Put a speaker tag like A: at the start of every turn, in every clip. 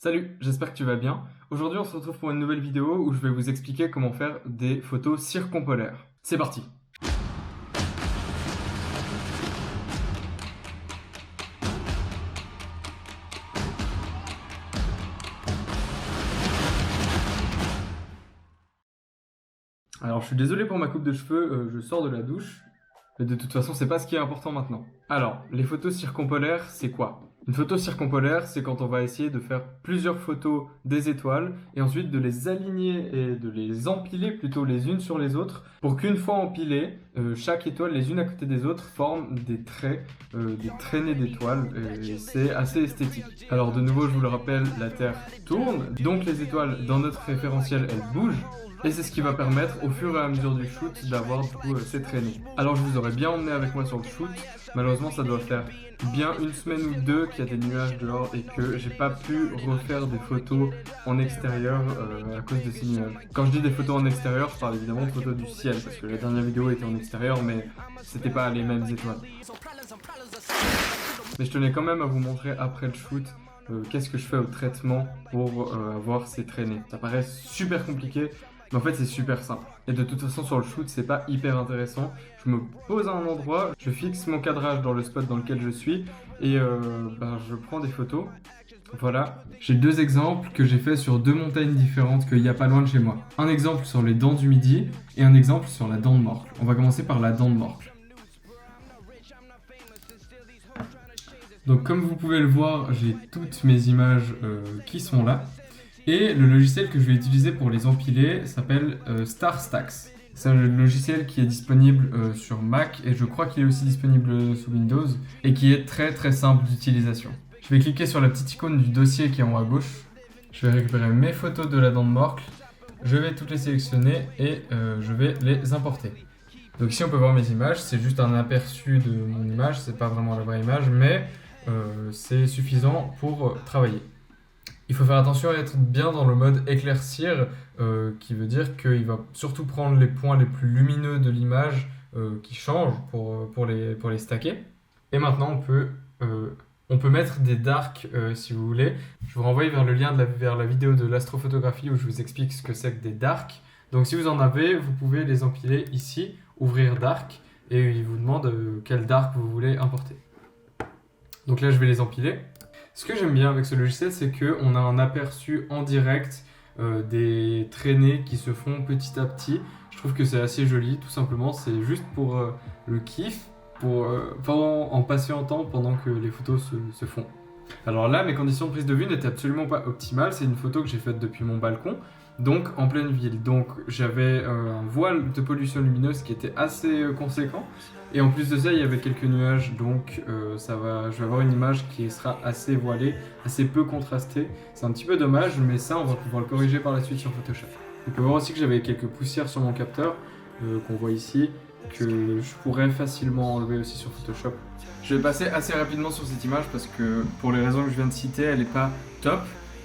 A: Salut, j'espère que tu vas bien. Aujourd'hui, on se retrouve pour une nouvelle vidéo où je vais vous expliquer comment faire des photos circumpolaires. C'est parti! Alors, je suis désolé pour ma coupe de cheveux, je sors de la douche. Mais de toute façon, c'est pas ce qui est important maintenant. Alors, les photos circumpolaires, c'est quoi? Une photo circumpolaire, c'est quand on va essayer de faire plusieurs photos des étoiles et ensuite de les aligner et de les empiler plutôt les unes sur les autres pour qu'une fois empilées, chaque étoile les unes à côté des autres forme des traits, des traînées d'étoiles et c'est assez esthétique. Alors de nouveau, je vous le rappelle, la Terre tourne, donc les étoiles dans notre référentiel, elles bougent. Et c'est ce qui va permettre au fur et à mesure du shoot d'avoir du coup ces traînées. Alors je vous aurais bien emmené avec moi sur le shoot, malheureusement ça doit faire bien une semaine ou deux qu'il y a des nuages dehors et que j'ai pas pu refaire des photos en extérieur à cause de ces nuages. Quand je dis des photos en extérieur, je parle évidemment de photos du ciel parce que la dernière vidéo était en extérieur mais c'était pas les mêmes étoiles. Mais je tenais quand même à vous montrer après le shoot qu'est-ce que je fais au traitement pour avoir ces traînées. Ça paraît super compliqué. Mais en fait, c'est super simple. Et de toute façon, sur le shoot, c'est pas hyper intéressant. Je me pose à un endroit, je fixe mon cadrage dans le spot dans lequel je suis et je prends des photos. Voilà. J'ai deux exemples que j'ai fait sur deux montagnes différentes qu'il y a pas loin de chez moi. Un exemple sur les dents du Midi et un exemple sur la dent de Morcle. On va commencer par la dent de Morcle. Donc comme vous pouvez le voir, j'ai toutes mes images qui sont là. Et le logiciel que je vais utiliser pour les empiler s'appelle StarStax. C'est un logiciel qui est disponible sur Mac et je crois qu'il est aussi disponible sous Windows et qui est très très simple d'utilisation. Je vais cliquer sur la petite icône du dossier qui est en haut à gauche. Je vais récupérer mes photos de la dent de Morcle. Je vais toutes les sélectionner et je vais les importer. Donc ici on peut voir mes images, c'est juste un aperçu de mon image, c'est pas vraiment la vraie image, mais c'est suffisant pour travailler. Il faut faire attention à être bien dans le mode éclaircir, qui veut dire qu'il va surtout prendre les points les plus lumineux de l'image qui changent pour les stacker. Et maintenant, on peut mettre des darks si vous voulez. Je vous renvoie vers le lien vers la vidéo de l'astrophotographie où je vous explique ce que c'est que des darks. Donc si vous en avez, vous pouvez les empiler ici, ouvrir dark, et il vous demande quel dark vous voulez importer. Donc là, je vais les empiler. Ce que j'aime bien avec ce logiciel, c'est qu'on a un aperçu en direct des traînées qui se font petit à petit. Je trouve que c'est assez joli, tout simplement. C'est juste pour le kiff, en patientant pendant que les photos se font. Alors là, mes conditions de prise de vue n'étaient absolument pas optimales. C'est une photo que j'ai faite depuis mon balcon, donc en pleine ville. Donc j'avais un voile de pollution lumineuse qui était assez conséquent. Et en plus de ça, il y avait quelques nuages, donc je vais avoir une image qui sera assez voilée, assez peu contrastée. C'est un petit peu dommage, mais ça, on va pouvoir le corriger par la suite sur Photoshop. On peut voir aussi que j'avais quelques poussières sur mon capteur, qu'on voit ici, que je pourrais facilement enlever aussi sur Photoshop. Je vais passer assez rapidement sur cette image parce que, pour les raisons que je viens de citer, elle n'est pas top.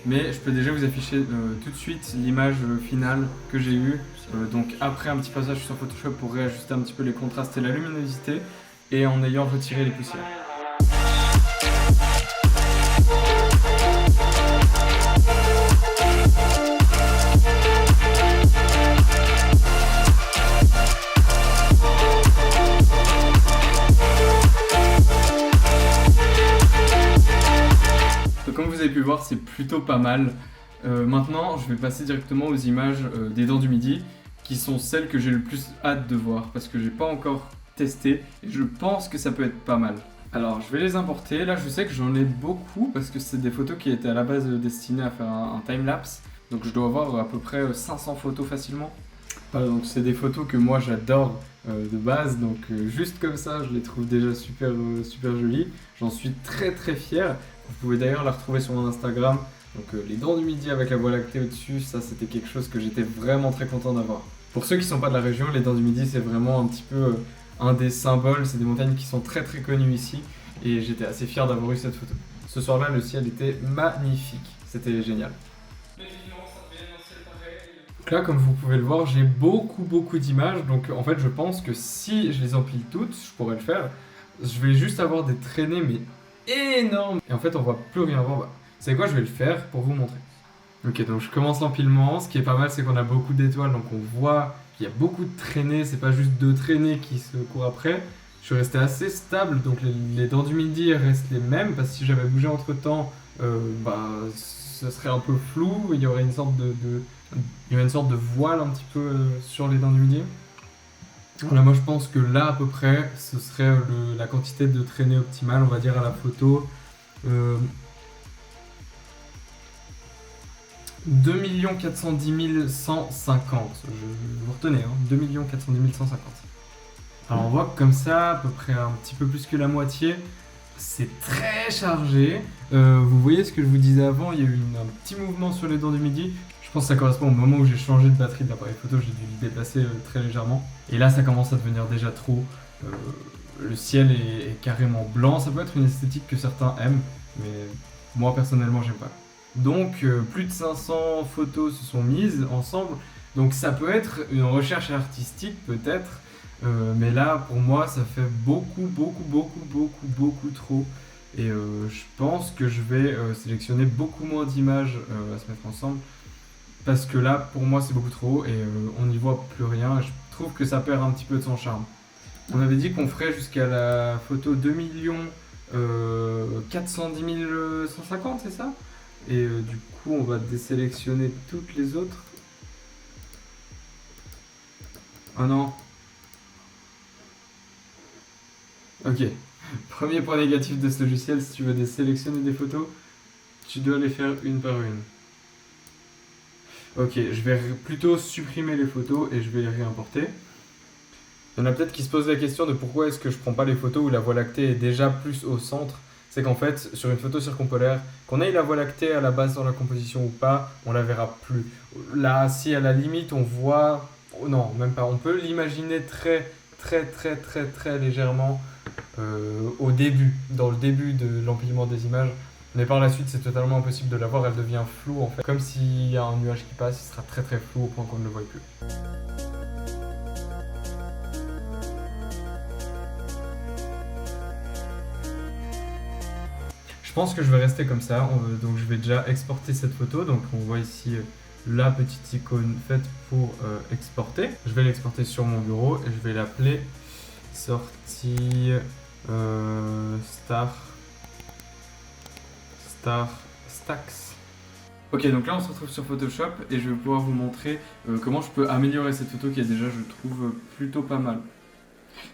A: Mais je peux déjà vous afficher tout de suite l'image finale que j'ai eue. Donc après un petit passage sur Photoshop pour réajuster un petit peu les contrastes et la luminosité et en ayant retiré les poussières. Donc comme vous avez pu voir, c'est plutôt pas mal. Maintenant, je vais passer directement aux images des dents du Midi, qui sont celles que j'ai le plus hâte de voir, parce que j'ai pas encore testé, et je pense que ça peut être pas mal. Alors, je vais les importer. Là, je sais que j'en ai beaucoup, parce que c'est des photos qui étaient à la base destinées à faire un time-lapse. Donc je dois avoir à peu près 500 photos facilement. Donc c'est des photos que moi j'adore de base, donc juste comme ça, je les trouve déjà super jolies. J'en suis très très fier. Vous pouvez d'ailleurs la retrouver sur mon Instagram. Donc les dents du Midi avec la Voie lactée au-dessus, ça c'était quelque chose que j'étais vraiment très content d'avoir. Pour ceux qui ne sont pas de la région, les dents du Midi c'est vraiment un petit peu un des symboles, c'est des montagnes qui sont très très connues ici et j'étais assez fier d'avoir eu cette photo. Ce soir-là, le ciel était magnifique, c'était génial. Donc là, comme vous pouvez le voir, j'ai beaucoup d'images, donc en fait je pense que si je les empile toutes, je pourrais le faire. Je vais juste avoir des traînées mais énormes. Et en fait on voit plus rien voir. C'est quoi, je vais le faire pour vous montrer. Ok, donc je commence l'empilement. Ce qui est pas mal, c'est qu'on a beaucoup d'étoiles, donc on voit qu'il y a beaucoup de traînées. C'est pas juste deux traînées qui se courent après. Je suis resté assez stable, donc les dents du midi restent les mêmes, parce que si j'avais bougé entre temps, ce serait un peu flou. Il y aurait une sorte il y aurait une sorte de voile un petit peu sur les dents du midi. Voilà, moi je pense que là à peu près, ce serait la quantité de traînées optimale, on va dire à la photo. 2 410 150. Vous retenez, hein, 2 410 150. Alors on voit que comme ça, à peu près un petit peu plus que la moitié, c'est très chargé. Vous voyez ce que je vous disais avant, il y a eu un petit mouvement sur les dents du midi. Je pense que ça correspond au moment où j'ai changé de batterie de l'appareil photo, j'ai dû le déplacer très légèrement. Et là, ça commence à devenir déjà trop. Le ciel est carrément blanc. Ça peut être une esthétique que certains aiment, mais moi personnellement, j'aime pas. Donc, plus de 500 photos se sont mises ensemble. Donc, ça peut être une recherche artistique, peut-être. Mais là, pour moi, ça fait beaucoup trop. Et je pense que je vais sélectionner beaucoup moins d'images à se mettre ensemble. Parce que là, pour moi, c'est beaucoup trop et on n'y voit plus rien. Et je trouve que ça perd un petit peu de son charme. On avait dit qu'on ferait jusqu'à la photo 2 410 150, c'est ça? Et du coup, on va désélectionner toutes les autres. Oh non. Ok. Premier point négatif de ce logiciel, si tu veux désélectionner des photos, tu dois les faire une par une. Ok, je vais plutôt supprimer les photos et je vais les réimporter. Il y en a peut-être qui se posent la question de pourquoi est-ce que je prends pas les photos où la Voie lactée est déjà plus au centre. C'est qu'en fait, sur une photo circumpolaire, qu'on ait la Voie lactée à la base dans la composition ou pas, on la verra plus. Là, si à la limite on voit... Oh non, même pas. On peut l'imaginer très légèrement au début, dans le début de l'empilement des images. Mais par la suite, c'est totalement impossible de la voir, elle devient floue en fait. Comme s'il y a un nuage qui passe, il sera très flou au point qu'on ne le voit plus. Je pense que je vais rester comme ça, donc je vais déjà exporter cette photo. Donc on voit ici la petite icône faite pour exporter. Je vais l'exporter sur mon bureau et je vais l'appeler sortie Star Stacks. Ok, donc là on se retrouve sur Photoshop et je vais pouvoir vous montrer comment je peux améliorer cette photo qui est déjà, je trouve, plutôt pas mal.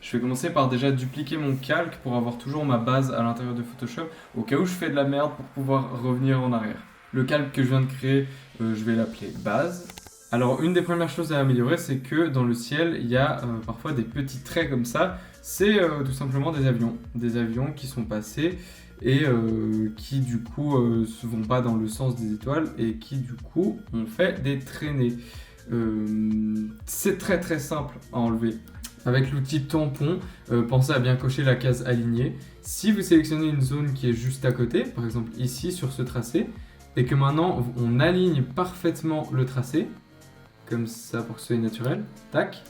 A: Je vais commencer par déjà dupliquer mon calque pour avoir toujours ma base à l'intérieur de Photoshop au cas où je fais de la merde pour pouvoir revenir en arrière. Le calque que je viens de créer, je vais l'appeler base. Alors une des premières choses à améliorer, c'est que dans le ciel, il y a parfois des petits traits comme ça. C'est tout simplement des avions qui sont passés et qui du coup ne vont pas dans le sens des étoiles et qui du coup ont fait des traînées. C'est très simple à enlever. Avec l'outil tampon, pensez à bien cocher la case alignée. Si vous sélectionnez une zone qui est juste à côté, par exemple ici sur ce tracé, et que maintenant on aligne parfaitement le tracé, comme ça pour que ce soit naturel, tac,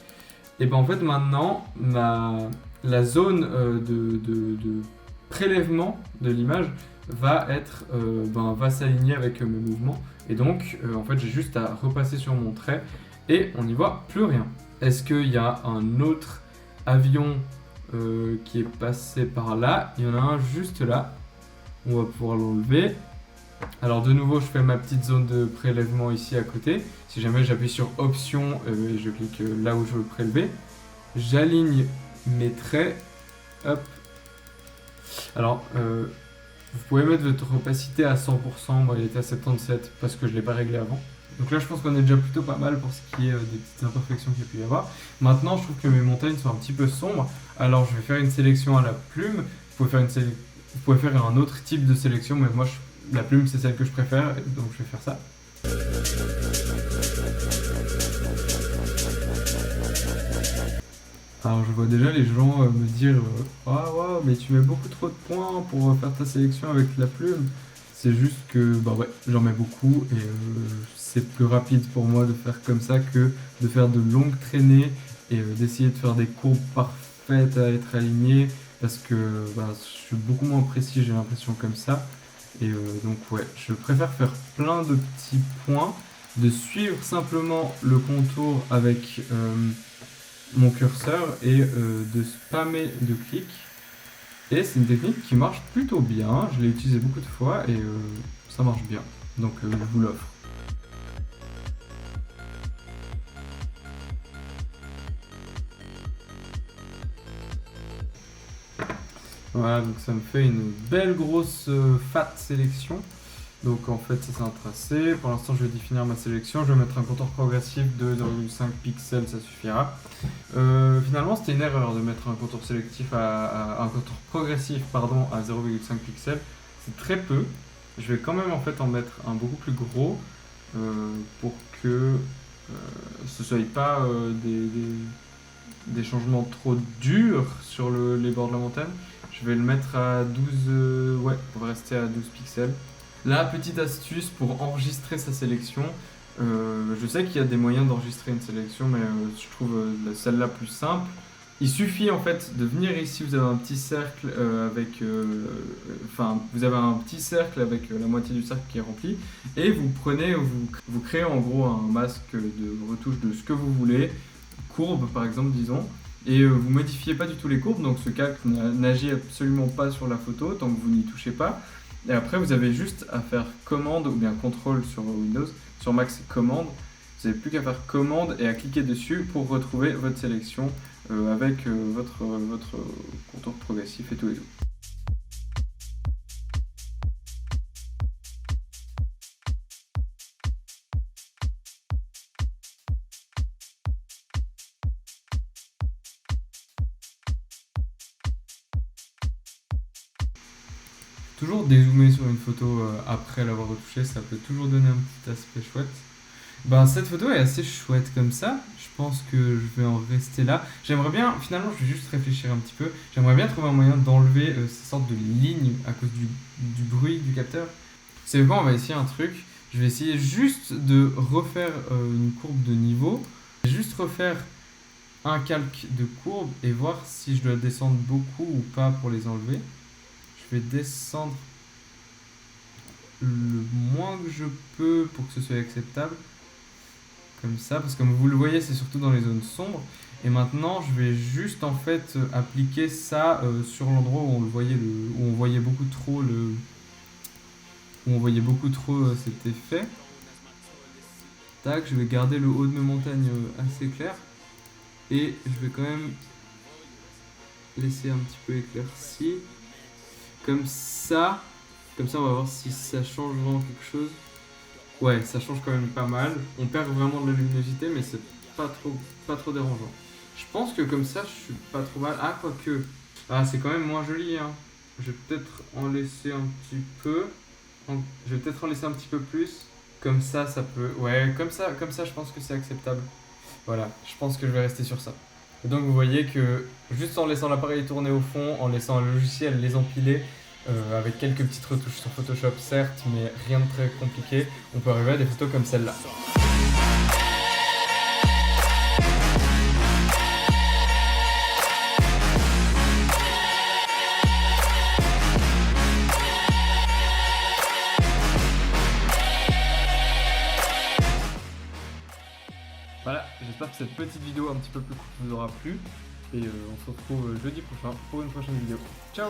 A: et ben en fait maintenant la zone de prélèvement de l'image va s'aligner avec mes mouvements, et donc en fait j'ai juste à repasser sur mon trait et on n'y voit plus rien. Est-ce qu'il y a un autre avion qui est passé par là? Il y en a un juste là. On va pouvoir l'enlever. Alors de nouveau, je fais ma petite zone de prélèvement ici à côté. Si jamais j'appuie sur Option et je clique là où je veux prélever, j'aligne mes traits. Hop. Alors, vous pouvez mettre votre opacité à 100%. Moi, il était à 77 parce que je ne l'ai pas réglé avant. Donc là, je pense qu'on est déjà plutôt pas mal pour ce qui est des petites imperfections qu'il y a pu y avoir. Maintenant, je trouve que mes montagnes sont un petit peu sombres. Alors, je vais faire une sélection à la plume. Vous pouvez faire un autre type de sélection, mais moi, la plume, c'est celle que je préfère, donc je vais faire ça. Alors, je vois déjà les gens me dire « Ah, wow, mais tu mets beaucoup trop de points pour faire ta sélection avec la plume. » C'est juste que j'en mets beaucoup et c'est plus rapide pour moi de faire comme ça que de faire de longues traînées et d'essayer de faire des courbes parfaites à être alignées parce que je suis beaucoup moins précis, j'ai l'impression comme ça. Et donc ouais, je préfère faire plein de petits points, de suivre simplement le contour avec mon curseur et de spammer de clics. Et c'est une technique qui marche plutôt bien, je l'ai utilisée beaucoup de fois et ça marche bien. Donc je vous l'offre. Voilà, donc ça me fait une belle grosse fat sélection. Donc en fait ça c'est un tracé, pour l'instant je vais définir ma sélection, je vais mettre un contour progressif de 0,5 pixels, ça suffira. Finalement c'était une erreur de mettre un contour sélectif un contour progressif pardon, à 0,5 pixels, c'est très peu. Je vais quand même en fait en mettre un beaucoup plus gros pour que ce ne soit pas des changements trop durs sur les bords de la montagne. Je vais le mettre à 12, ouais, on va rester à 12 pixels. La petite astuce pour enregistrer sa sélection, je sais qu'il y a des moyens d'enregistrer une sélection, mais je trouve celle-là plus simple. Il suffit en fait de venir ici, vous avez un petit cercle vous avez un petit cercle avec la moitié du cercle qui est rempli, et vous créez en gros un masque de retouche de ce que vous voulez, courbe par exemple disons, et vous modifiez pas du tout les courbes, donc ce calque n'agit absolument pas sur la photo tant que vous n'y touchez pas. Et après, vous avez juste à faire commande ou bien contrôle sur Windows. Sur Mac, c'est commande. Vous n'avez plus qu'à faire commande et à cliquer dessus pour retrouver votre sélection avec votre contour progressif et tout et tout. Toujours dézoomer sur une photo après l'avoir retouchée, ça peut toujours donner un petit aspect chouette. Ben, cette photo est assez chouette comme ça. Je pense que je vais en rester là. J'aimerais bien, finalement, je vais juste réfléchir un petit peu. J'aimerais bien trouver un moyen d'enlever ces sortes de lignes à cause du bruit du capteur. C'est quoi, on va essayer un truc. Je vais essayer juste de refaire une courbe de niveau. Juste refaire un calque de courbe et voir si je dois descendre beaucoup ou pas pour les enlever. Je vais descendre le moins que je peux pour que ce soit acceptable. Comme ça, parce que comme vous le voyez, c'est surtout dans les zones sombres. Et maintenant, je vais juste en fait appliquer ça sur l'endroit où on voyait beaucoup trop cet effet. Tac, je vais garder le haut de mes montagnes assez clair. Et je vais quand même laisser un petit peu éclairci. Comme ça, on va voir si ça change vraiment quelque chose. Ouais, ça change quand même pas mal. On perd vraiment de la luminosité, mais c'est pas trop dérangeant. Je pense que comme ça, je suis pas trop mal. Ah, quoique. Ah, c'est quand même moins joli, hein. Je vais peut-être en laisser un petit peu. Je vais peut-être en laisser un petit peu plus. Comme ça peut. Ouais, comme ça, je pense que c'est acceptable. Voilà, je pense que je vais rester sur ça. Et donc, vous voyez que juste en laissant l'appareil tourner au fond, en laissant le logiciel les empiler, avec quelques petites retouches sur Photoshop certes, mais rien de très compliqué, on peut arriver à des photos comme celle-là. Voilà, j'espère que cette petite vidéo un petit peu plus courte vous aura plu, et on se retrouve jeudi prochain pour une prochaine vidéo. Ciao!